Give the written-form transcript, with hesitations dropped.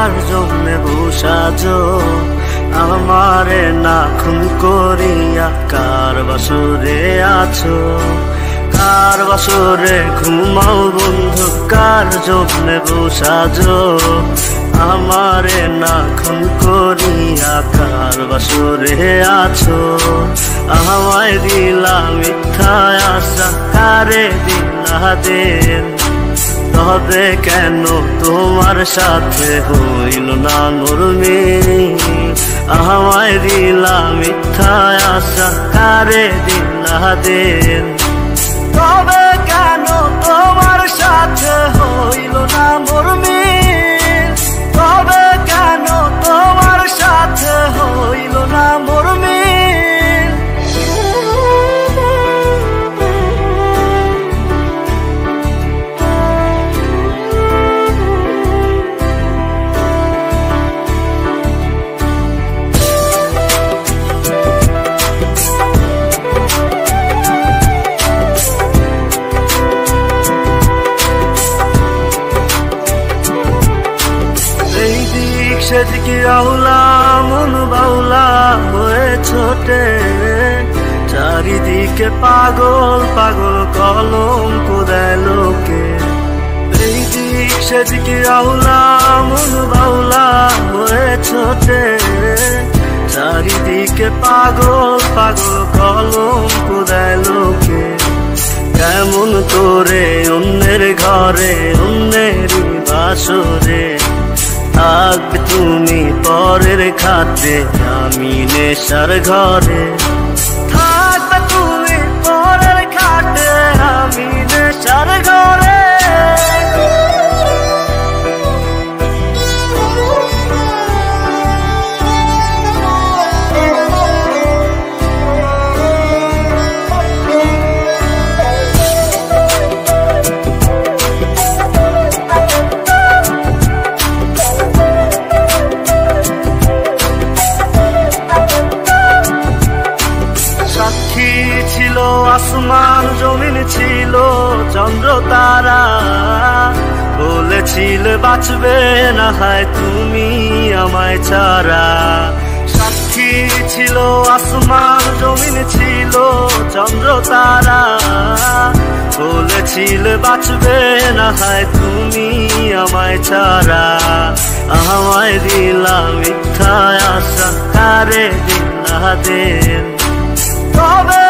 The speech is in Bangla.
কার জন্য বসাজো আমারে না খুন করিয়া কার বাসরে আছো কার বাসরে ঘুমাও বন্ধু কার জন্য বসাজো আমারে না খুন করিয়া কার বাসরে আছো আমায় দিলা মিথ্যা আশা কারে দিলা দিন তবে কেন তোমার সাথে হইল না নরমি আমায় দিলা মিথ্যা আশা কারে দিলা দিন তবে কেন তোমার সাথে হইল না নরমি তবে কেন তোমার সাথে হইল না নরমি সেদিকে আউলা মন বাউলা হয়ে ছোটে চারিদিকে পাগল পাগল কলঙ্ক দেয় লোকে এই দিক সেদিকে আউলা মন বাউলা হয়ে ছোটে চারিদিকে পাগল পাগল কলঙ্ক দেয় লোকে কেমন করে অন্যের ঘরে অন্যেরই বাসরে থাকবে তুমি পরের খাতে আমি নেশার ঘরে থাকবে তুমি পরের খাতে আমি নেশার ঘরে ছিল আসমান জমিন ছিল চন্দ্র তারা বলেছিলে বাঁচবে না হয় তুমি আমায় ছাড়া সাক্ষী ছিল আসমান জমিন ছিল চন্দ্র তারা বলেছিলে বাঁচবে না হয় তুমি আমায় ছাড়া আমায় দিলা মিথ্যা আশা কারে দিলা দিন তবে